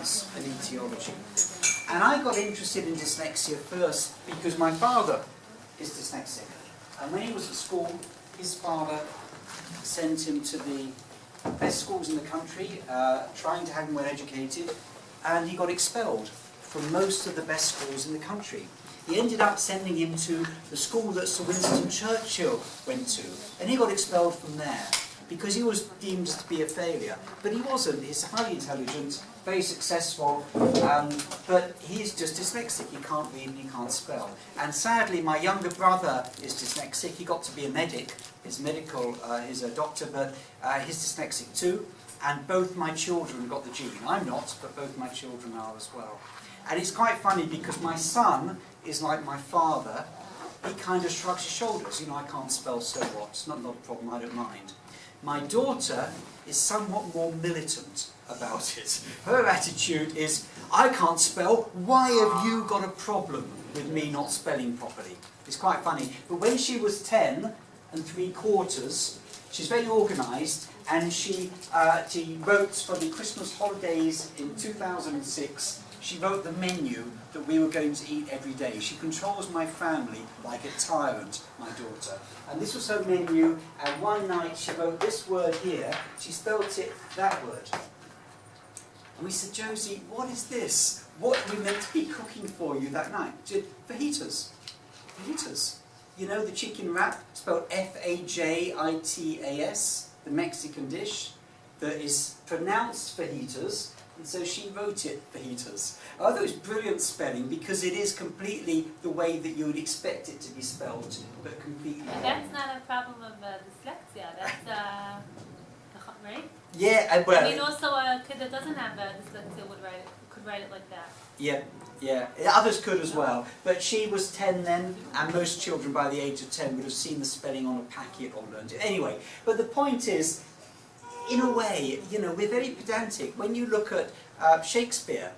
science and etiology. And I got interested in dyslexia first because my father is dyslexic. And when he was at school, his father sent him to the best schools in the country, trying to have him well educated, and he got expelled from most of the best schools in the country. He ended up sending him to the school that Sir Winston Churchill went to, and he got expelled from there because he was deemed to be a failure. But he wasn't. He's highly intelligent, very successful, but he's just dyslexic. He can't read and he can't spell. And sadly, my younger brother is dyslexic. He got to be a medic. He's a doctor, but he's dyslexic too. And both my children got the gene. I'm not, but both my children are as well. And it's quite funny because my son is like my father. He kind of shrugs his shoulders. You know, I can't spell, so what? It's not a problem, I don't mind. My daughter is somewhat more militant about it. Her attitude is, I can't spell, why have you got a problem with me not spelling properly? It's quite funny. But when she was 10 3/4, she's very organised, and she wrote for the Christmas holidays in 2006, she wrote the menu that we were going to eat every day. She controls my family like a tyrant, my daughter. And this was her menu, and one night she wrote this word here, she spelt it that word. And we said, Josie, what is this? What are we meant to be cooking for you that night? She said, fajitas. Fajitas. You know the chicken wrap, spelled F-A-J-I-T-A-S, the Mexican dish, that is pronounced fajitas. And so she wrote it fajitas. I thought it was brilliant spelling because it is completely the way that you would expect it to be spelled, but completely wrong. That's not a problem of dyslexia. That's right. Yeah, well. I mean, also a kid that doesn't have dyslexia could write it like that. Yeah, yeah. Others could as well. But she was 10 then, and most children by the age of 10 would have seen the spelling on a packet or learned it. Anyway, but the point is, in a way, you know, we're very pedantic. When you look at Shakespeare,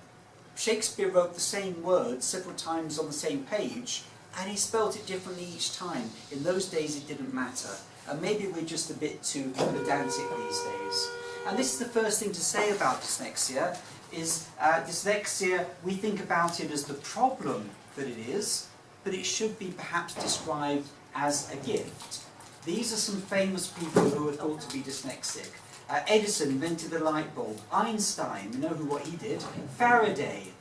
Shakespeare wrote the same words several times on the same page, and he spelt it differently each time. In those days it didn't matter. And maybe we're just a bit too pedantic these days. And this is the first thing to say about dyslexia, is dyslexia, we think about it as the problem that it is, but it should be perhaps described as a gift. These are some famous people who are thought to be dyslexic. Edison invented the light bulb. Einstein, you know what he did? Faraday.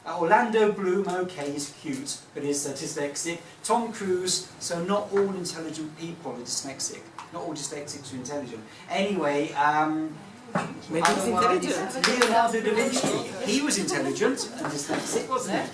Orlando Bloom, okay, he's cute, but he's dyslexic. Tom Cruise, so not all intelligent people are dyslexic. Not all dyslexics are intelligent. Anyway, maybe he's intelligent. Leonardo da Vinci, he was intelligent and dyslexic, wasn't he?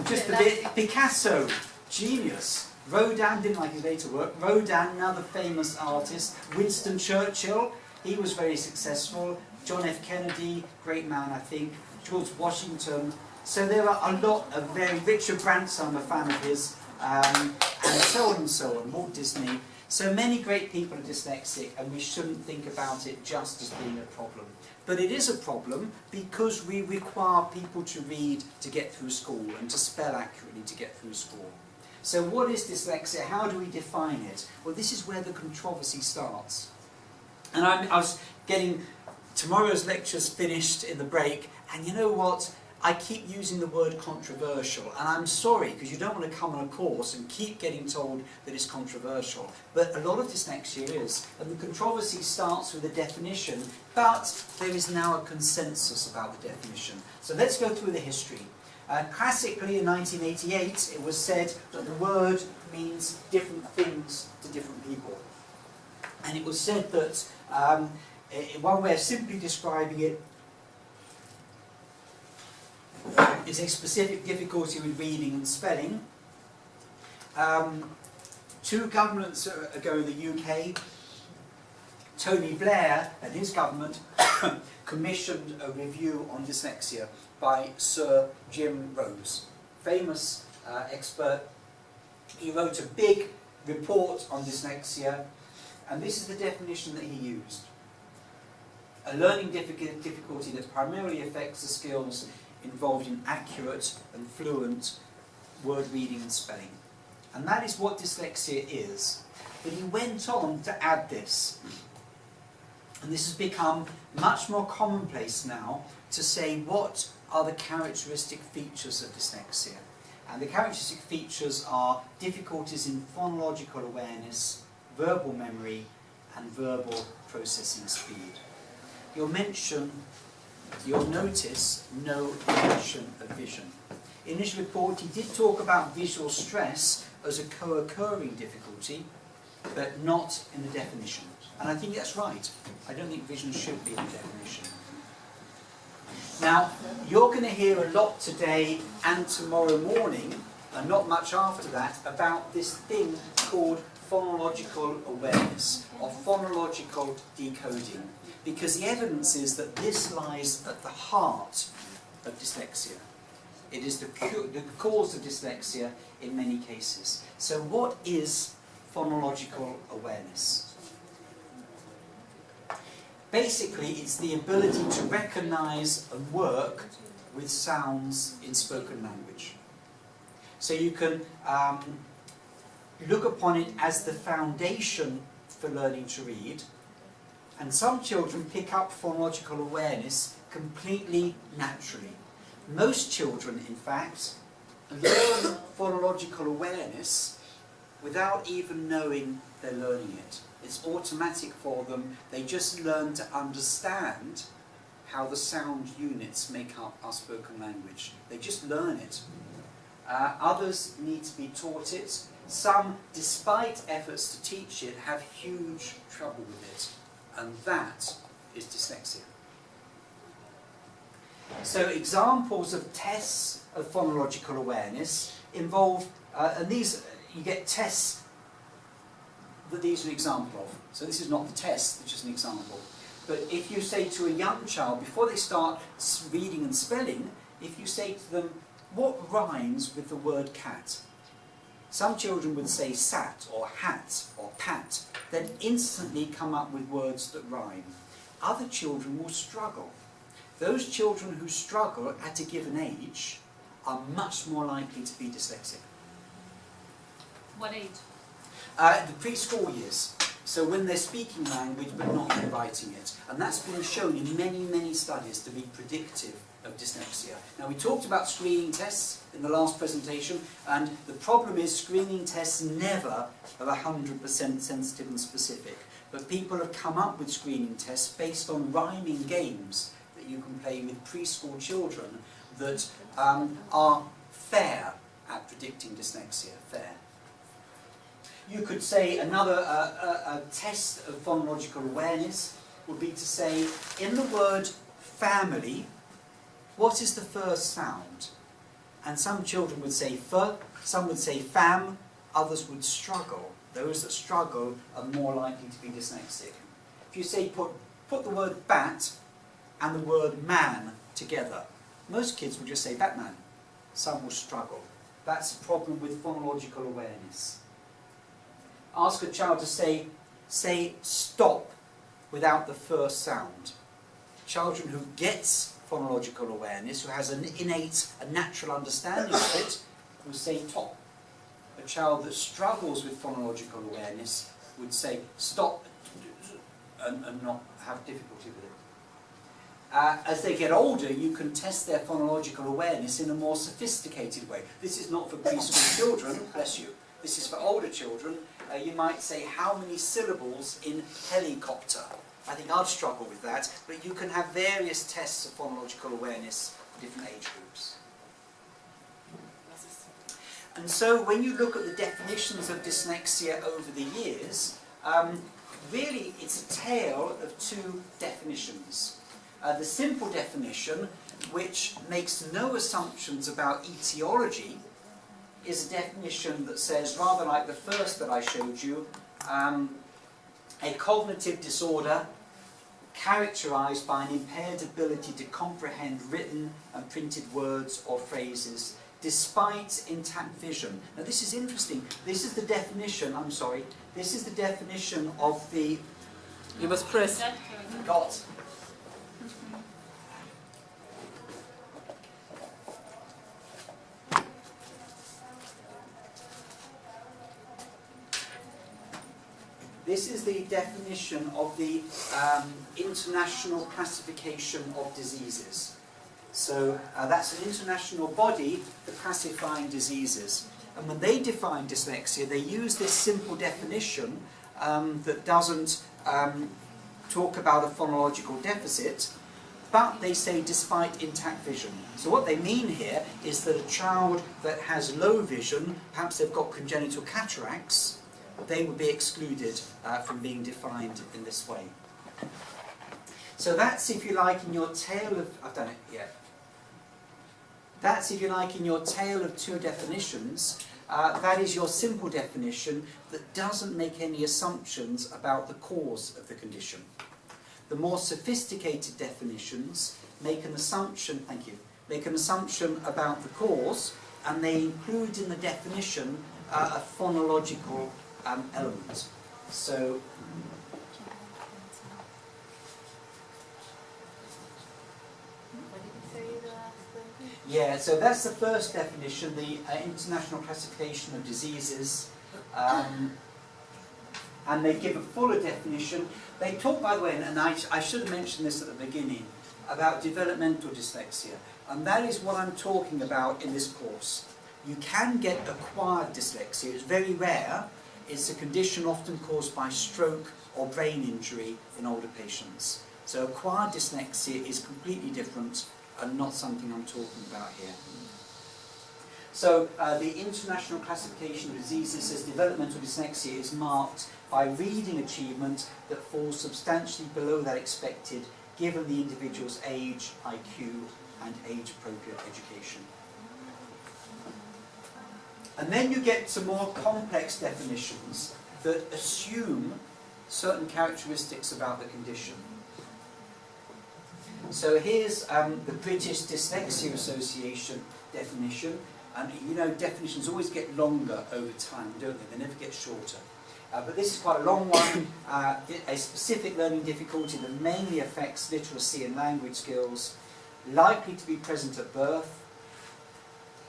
Just a bit. Picasso, genius. Rodin, didn't like his later work. Rodin, another famous artist. Winston Churchill, he was very successful. John F. Kennedy, great man, I think. George Washington. So there are a lot of very... Richard Branson, I'm a fan of his. And so on and so on. Walt Disney. So many great people are dyslexic, and we shouldn't think about it just as being a problem. But it is a problem because we require people to read to get through school and to spell accurately to get through school. So what is dyslexia? How do we define it? Well, this is where the controversy starts. And I was getting tomorrow's lectures finished in the break, and you know what? I keep using the word controversial, and I'm sorry, because you don't want to come on a course and keep getting told that it's controversial. But a lot of dyslexia is, and the controversy starts with a definition, but there is now a consensus about the definition. So let's go through the history. Classically, in 1988, it was said that the word means different things to different people. And it was said that one way of simply describing it is a specific difficulty with reading and spelling. 2 governments ago in the UK, Tony Blair and his government commissioned a review on dyslexia by Sir Jim Rose, famous expert. He wrote a big report on dyslexia, and this is the definition that he used. A learning difficulty that primarily affects the skills involved in accurate and fluent word reading and spelling. And that is what dyslexia is. But he went on to add this. And this has become much more commonplace now to say what are the characteristic features of dyslexia. And the characteristic features are difficulties in phonological awareness, verbal memory, and verbal processing speed. You'll notice no mention of vision. In his report, he did talk about visual stress as a co-occurring difficulty, but not in the definition. And I think that's right. I don't think vision should be in the definition. Now, you're going to hear a lot today and tomorrow morning, and not much after that, about this thing called phonological awareness, or phonological decoding, because the evidence is that this lies at the heart of dyslexia. It is the cause of dyslexia in many cases. So what is phonological awareness? Basically, it's the ability to recognise and work with sounds in spoken language. So you can look upon it as the foundation for learning to read, and some children pick up phonological awareness completely naturally. Most children, in fact, learn phonological awareness without even knowing they're learning it. It's automatic for them. They just learn to understand how the sound units make up our spoken language. They just learn it. Others need to be taught it. Some, despite efforts to teach it, have huge trouble with it. And that is dyslexia. So examples of tests of phonological awareness involve, and these, you get tests that these are an example of. So this is not the test, it's just an example. But if you say to a young child, before they start reading and spelling, if you say to them, what rhymes with the word cat? Some children would say sat, or hat, or pat, then instantly come up with words that rhyme. Other children will struggle. Those children who struggle at a given age are much more likely to be dyslexic. What age? The preschool years. So when they're speaking language but not yet writing it. And that's been shown in many, many studies to be predictive of dyslexia. Now, we talked about screening tests in the last presentation, and the problem is screening tests never are 100% sensitive and specific. But people have come up with screening tests based on rhyming games that you can play with preschool children that are fair at predicting dyslexia. Fair. You could say another a test of phonological awareness would be to say, in the word family, what is the first sound? And some children would say f, some would say fam, others would struggle. Those that struggle are more likely to be dyslexic. If you say put the word bat and the word man together, most kids will just say Batman. Some will struggle. That's a problem with phonological awareness. Ask a child to say stop without the first sound. Children who gets phonological awareness, who has an innate, a natural understanding of it, will say top. A child that struggles with phonological awareness would say stop and not have difficulty with it. As they get older, you can test their phonological awareness in a more sophisticated way. This is not for preschool children, bless you. This is for older children. You might say, how many syllables in helicopter? I think I'd struggle with that, but you can have various tests of phonological awareness for different age groups. And so when you look at the definitions of dyslexia over the years, really it's a tale of two definitions. The simple definition, which makes no assumptions about etiology, is a definition that says, rather like the first that I showed you, a cognitive disorder characterized by an impaired ability to comprehend written and printed words or phrases despite intact vision. Now this is interesting. This is the definition, this is the definition of the... You must press. Got. This is the definition of the International Classification of Diseases. So that's an international body for classifying diseases. And when they define dyslexia, they use this simple definition that doesn't talk about a phonological deficit, but they say despite intact vision. So what they mean here is that a child that has low vision, perhaps they've got congenital cataracts, they would be excluded from being defined in this way. So that's, if you like, in your tale of... I've done it, yeah. That's, if you like, in your tale of two definitions. That is your simple definition that doesn't make any assumptions about the cause of the condition. The more sophisticated definitions make an assumption, thank you, make an assumption about the cause, and they include in the definition a phonological element. So, yeah, so that's the first definition, the International Classification of Diseases, and they give a fuller definition. They talk, by the way, and I should have mentioned this at the beginning, about developmental dyslexia, and that is what I'm talking about in this course. You can get acquired dyslexia. It's very rare. It's a condition often caused by stroke or brain injury in older patients. So acquired dyslexia is completely different and not something I'm talking about here. So the International Classification of Diseases says developmental dyslexia is marked by reading achievement that falls substantially below that expected given the individual's age, IQ and age-appropriate education. And then you get to more complex definitions that assume certain characteristics about the condition. So here's the British Dyslexia Association definition. And you know, definitions always get longer over time, don't they? They never get shorter. But this is quite a long one. A specific learning difficulty that mainly affects literacy and language skills, likely to be present at birth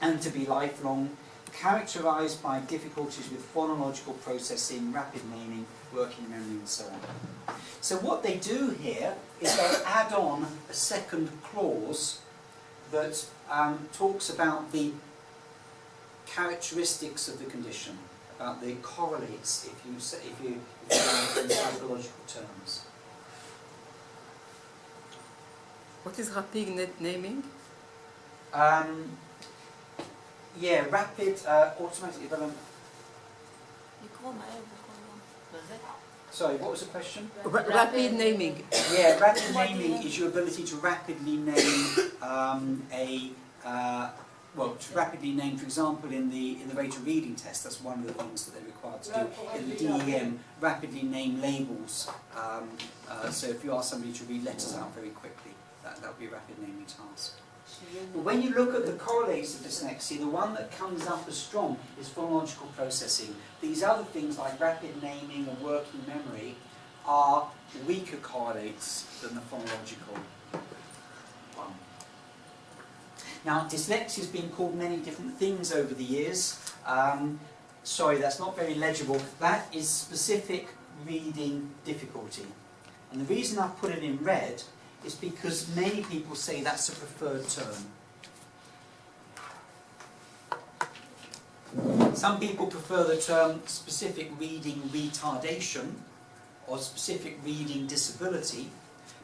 and to be lifelong, characterised by difficulties with phonological processing, rapid naming, working memory and so on. So what they do here is they add on a second clause that talks about the characteristics of the condition, about the correlates, if you in psychological terms. What is rapid naming? Yeah, rapid automatic development. Sorry, what was the question? Rapid naming. Yeah, rapid naming is your ability to rapidly name to rapidly name, for example, in the rate of reading test, that's one of the things that they're required to do. In the DEM, rapidly name labels. So if you ask somebody to read letters out very quickly, that would be a rapid naming task. But when you look at the correlates of dyslexia, the one that comes up as strong is phonological processing. These other things like rapid naming and working memory are weaker correlates than the phonological one. Now, dyslexia has been called many different things over the years. Sorry, that's not very legible. That is specific reading difficulty. And the reason I've put it in red is because many people say that's a preferred term. Some people prefer the term specific reading retardation or specific reading disability,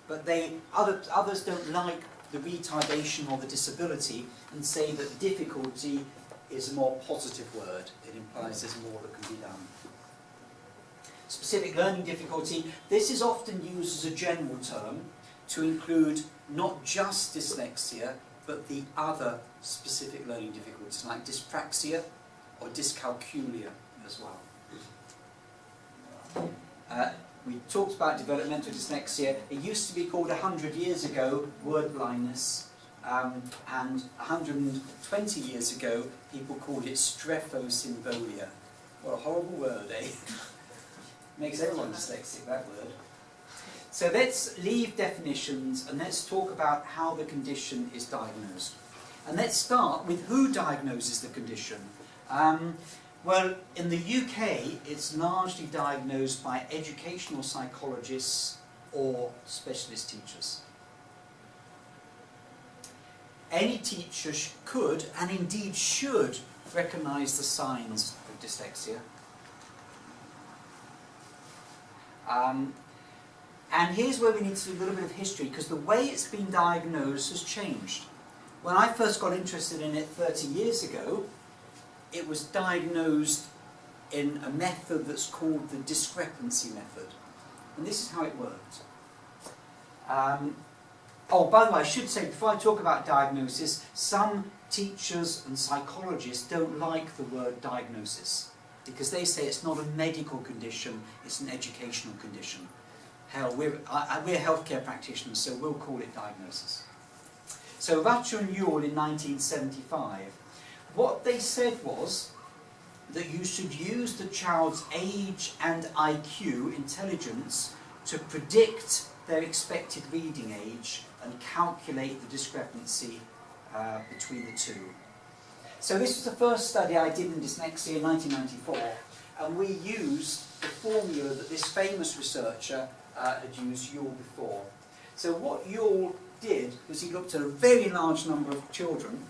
but others don't like the retardation or the disability and say that difficulty is a more positive word. It implies there's more that can be done. Specific learning difficulty, this is often used as a general term to include not just dyslexia, but the other specific learning difficulties like dyspraxia or dyscalculia as well. We talked about developmental dyslexia. It used to be called 100 years ago word blindness, and 120 years ago people called it strephosymbolia. What a horrible word, eh? Makes everyone dyslexic, that word. So let's leave definitions and let's talk about how the condition is diagnosed. And let's start with who diagnoses the condition. Well, in the UK, it's largely diagnosed by educational psychologists or specialist teachers. any teacher could, and indeed should, recognise the signs of dyslexia. And here's where we need to do a little bit of history, because the way it's been diagnosed has changed. When I first got interested in it 30 years ago, it was diagnosed in a method that's called the discrepancy method. And this is how it worked. Oh, by the way, I should say, before I talk about diagnosis, some teachers and psychologists don't like the word diagnosis, because they say it's not a medical condition, it's an educational condition. Hell, we're healthcare practitioners, so we'll call it diagnosis. So Ratcher and Ewell in 1975, what they said was that you should use the child's age and IQ, intelligence, to predict their expected reading age and calculate the discrepancy between the two. So this was the first study I did in dyslexia in 1994, and we used the formula that this famous researcher had used Ewell before. So what Ewell did was he looked at a very large number of children,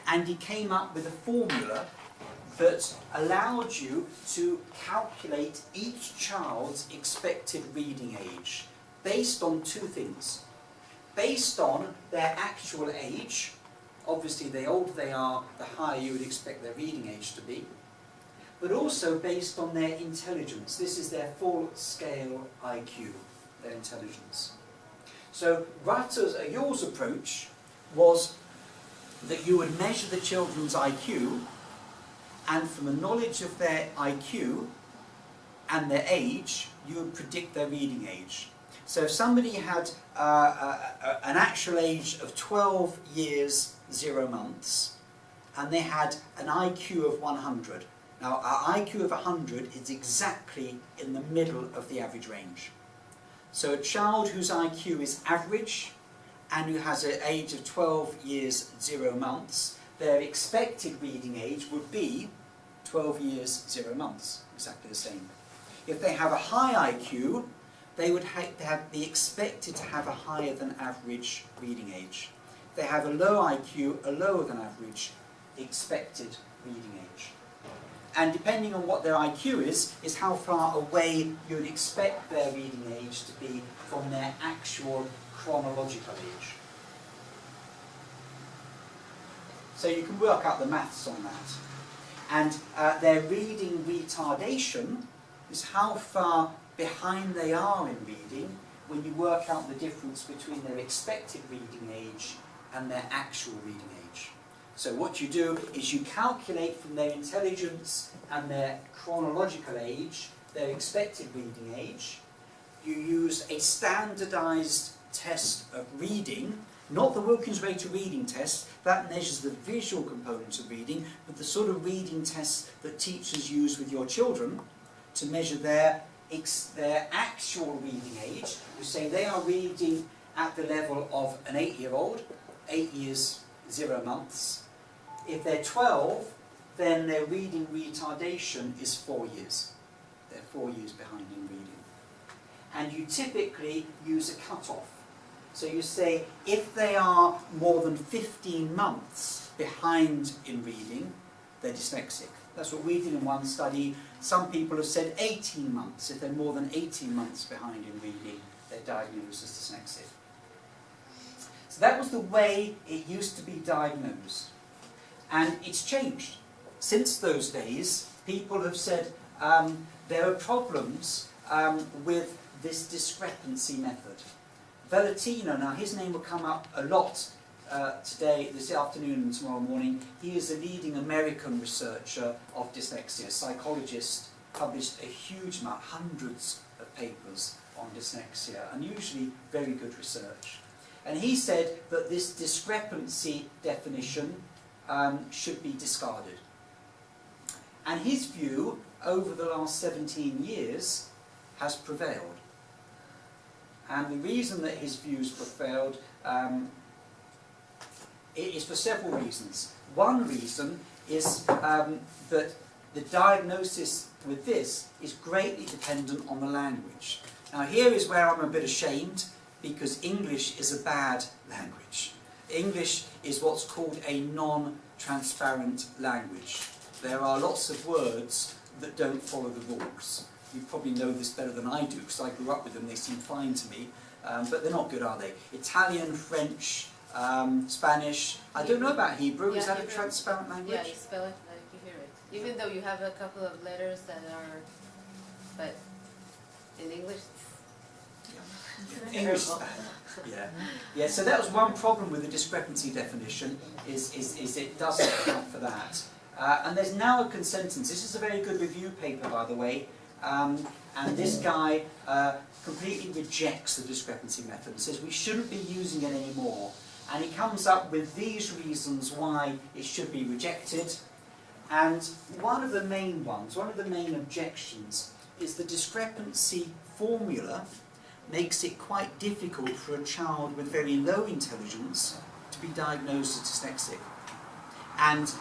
and he came up with a formula that allowed you to calculate each child's expected reading age based on two things. Based on their actual age, obviously the older they are, the higher you would expect their reading age to be, but also based on their intelligence. This is their full-scale IQ, their intelligence. So Ewell's approach was that you would measure the children's IQ, and from a knowledge of their IQ and their age, you would predict their reading age. So if somebody had an actual age of 12 years, 0 months, and they had an IQ of 100. Now, our IQ of 100 is exactly in the middle of the average range. So a child whose IQ is average and who has an age of 12 years, 0 months, their expected reading age would be 12 years, 0 months, exactly the same. If they have a high IQ, they would be expected to have a higher than average reading age. If they have a low IQ, a lower than average expected reading age. And depending on what their IQ is how far away you would expect their reading age to be from their actual chronological age. So you can work out the maths on that. And their reading retardation is how far behind they are in reading when you work out the difference between their expected reading age and their actual reading age. So what you do is you calculate from their intelligence and their chronological age, their expected reading age. You use a standardized test of reading, not the Wilkins rate of reading test, that measures the visual components of reading, but the sort of reading tests that teachers use with your children to measure their actual reading age. You say they are reading at the level of an 8-year-old, 8 years, 0 months. If they're 12, then their reading retardation is 4 years. They're 4 years behind in reading. And you typically use a cut-off. So you say, if they are more than 15 months behind in reading, they're dyslexic. That's what we did in one study. Some people have said 18 months. If they're more than 18 months behind in reading, they're diagnosed as dyslexic. So that was the way it used to be diagnosed. And it's changed. Since those days, people have said there are problems with this discrepancy method. Valentino, now his name will come up a lot today, this afternoon and tomorrow morning. He is a leading American researcher of dyslexia, psychologist, published a huge amount, hundreds of papers on dyslexia, and usually very good research. And he said that this discrepancy definition should be discarded. And his view, over the last 17 years, has prevailed. And the reason that his views prevailed is for several reasons. One reason is that the diagnosis with this is greatly dependent on the language. Now here is where I'm a bit ashamed, because English is a bad language. English is what's called a non-transparent language. There are lots of words that don't follow the rules. You probably know this better than I do, because I grew up with them, they seem fine to me, but they're not good, are they? Italian, French, Spanish, I don't know about Hebrew, is that a transparent language? Yeah, you spell it like you hear it. Even though you have a couple of letters that are, but in English, English, yeah. So that was one problem with the discrepancy definition, is it doesn't account for that. And there's now a consensus. This is a very good review paper, by the way, and this guy completely rejects the discrepancy method and says we shouldn't be using it anymore. And he comes up with these reasons why it should be rejected. And one of the main ones, one of the main objections, is the discrepancy formula makes it quite difficult for a child with very low intelligence to be diagnosed as dyslexic. And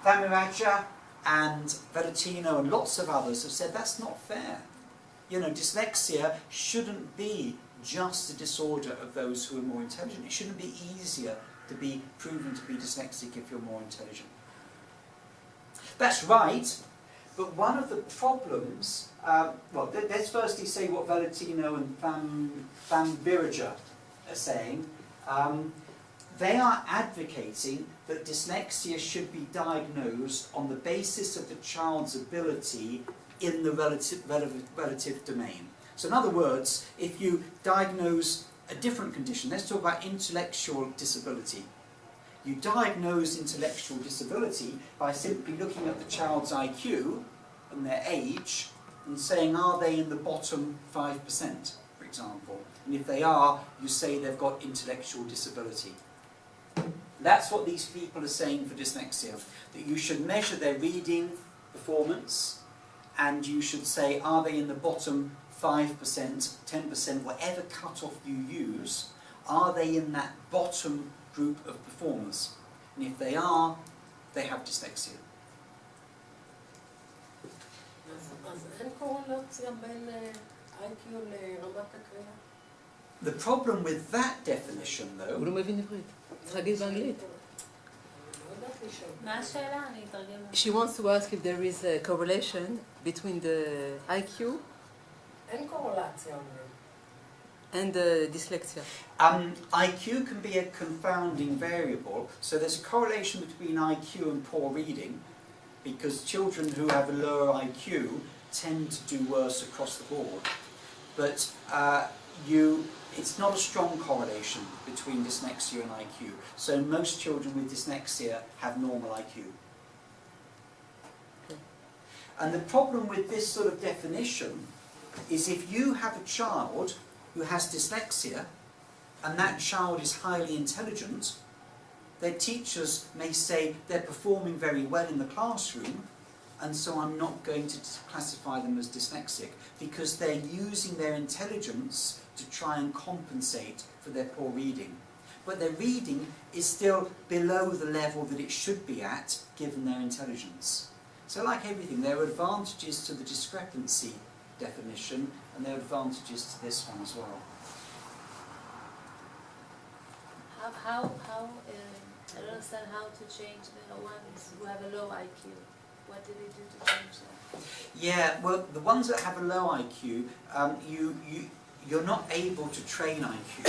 Thamiraja and Valentino and lots of others have said that's not fair. You know, dyslexia shouldn't be just a disorder of those who are more intelligent. It shouldn't be easier to be proven to be dyslexic if you're more intelligent. That's right, but one of the problems, well, let's firstly say what Valentino and Thamiraja are saying. They are advocating that dyslexia should be diagnosed on the basis of the child's ability in the relative domain. So in other words, if you diagnose a different condition, let's talk about intellectual disability. You diagnose intellectual disability by simply looking at the child's IQ and their age and saying, are they in the bottom 5%, for example? And if they are, you say they've got intellectual disability. That's what these people are saying for dyslexia, that you should measure their reading performance and you should say, are they in the bottom 5%, 10%, whatever cut-off you use, are they in that bottom group of performers? And if they are, they have dyslexia. The problem with that definition, though, הוא לא מבין עברית. צריך להגיד באנגלית. מה השאלה? אני אתרגם. She wants to ask if there is a correlation between the IQ אין קורלציה אומרים. and the dyslexia. IQ can be a confounding variable, so there's a correlation between IQ and poor reading, because children who have a lower IQ tend to do worse across the board. But it's not a strong correlation between dyslexia and IQ. So most children with dyslexia have normal IQ. And the problem with this sort of definition is if you have a child who has dyslexia and that child is highly intelligent, their teachers may say they're performing very well in the classroom, and so I'm not going to classify them as dyslexic because they're using their intelligence to try and compensate for their poor reading. But their reading is still below the level that it should be at given their intelligence. So like everything, there are advantages to the discrepancy definition and there are advantages to this one as well. I don't understand how to change the ones who have a low IQ. What do they do to change that? Yeah, well, the ones that have a low IQ, you're not able to train IQ,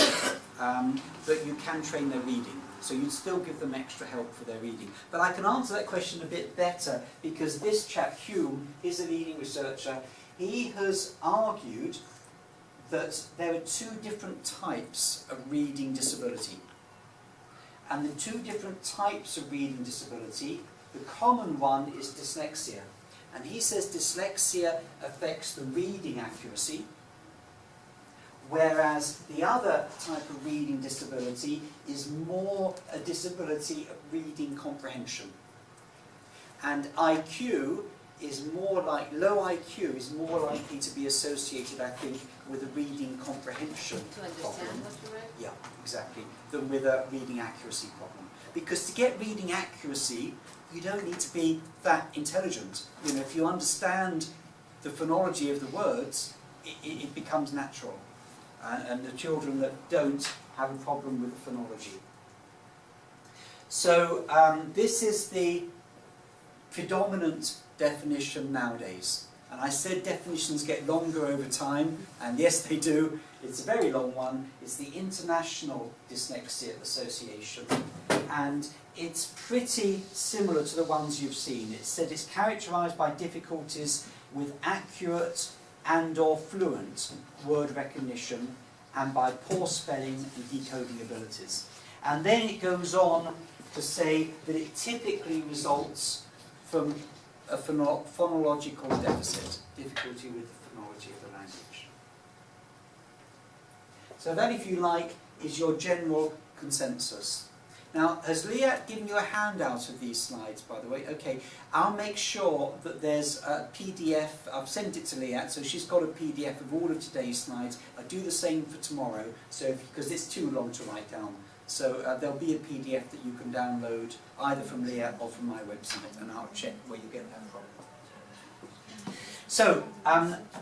but you can train their reading. So you'd still give them extra help for their reading. But I can answer that question a bit better because this chap, Hume, is a leading researcher. He has argued that there are two different types of reading disability. And the two different types of reading disability, the common one is dyslexia. And he says dyslexia affects the reading accuracy, whereas the other type of reading disability is more a disability of reading comprehension. And IQ is more like, low IQ is more likely to be associated, I think, with a reading comprehension To understand problem. what you read? Yeah, exactly, than with a reading accuracy problem. Because to get reading accuracy, you don't need to be that intelligent. You know, if you understand the phonology of the words, it becomes natural. And the children that don't have a problem with the phonology. So this is the predominant definition nowadays. And I said definitions get longer over time, and yes they do. It's a very long one. It's the International Dyslexia Association. And it's pretty similar to the ones you've seen. It said it's characterised by difficulties with accurate and or fluent word recognition and by poor spelling and decoding abilities. And then it goes on to say that it typically results from a phonological deficit, difficulty with the phonology of the language. So that, if you like, is your general consensus. Now, has Leah given you a handout of these slides, by the way? Okay, I'll make sure that there's a PDF. I've sent it to Leah, so she's got a PDF of all of today's slides. I'll do the same for tomorrow, so because it's too long to write down. So there'll be a PDF that you can download either from Leah or from my website, and I'll check where you get that from. So,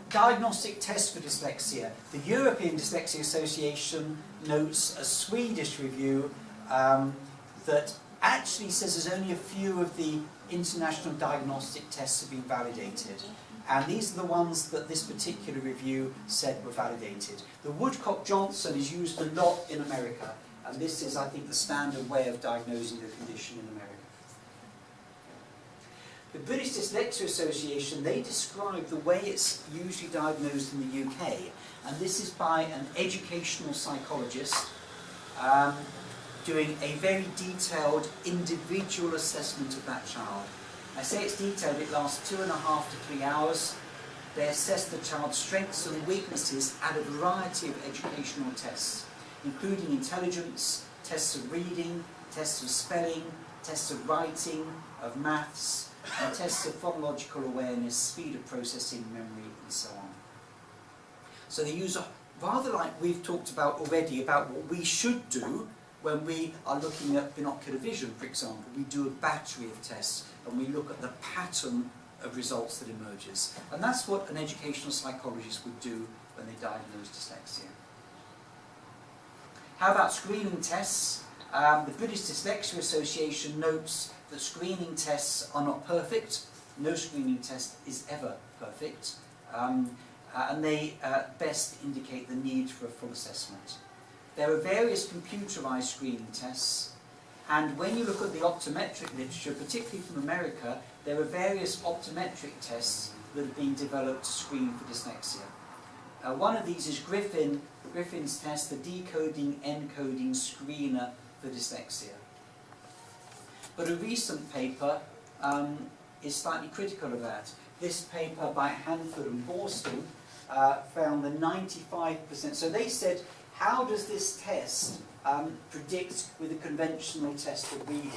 diagnostic tests for dyslexia. The European Dyslexia Association notes a Swedish review that actually says there's only a few of the international diagnostic tests have been validated. And these are the ones that this particular review said were validated. The Woodcock-Johnson is used a lot in America, and this is, I think, the standard way of diagnosing the condition in America. The British Dyslexia Association, they describe the way it's usually diagnosed in the UK, and this is by an educational psychologist doing a very detailed individual assessment of that child. I say it's detailed, it lasts 2.5 to 3 hours. They assess the child's strengths and weaknesses at a variety of educational tests, including intelligence, tests of reading, tests of spelling, tests of writing, of maths, and tests of phonological awareness, speed of processing, memory, and so on. So they use, rather like we've talked about already, about what we should do when we are looking at binocular vision, for example. We do a battery of tests, and we look at the pattern of results that emerges. And that's what an educational psychologist would do when they diagnose dyslexia. How about screening tests? The British Dyslexia Association notes that screening tests are not perfect. No screening test is ever perfect. And they best indicate the need for a full assessment. There are various computerized screening tests, and when you look at the optometric literature, particularly from America, there are various optometric tests that have been developed to screen for dyslexia. One of these is Griffin's test, the decoding encoding screener for dyslexia. But a recent paper is slightly critical of that. This paper by Hanford and Borston found that 95%, so they said, how does this test predict with a conventional test of reading?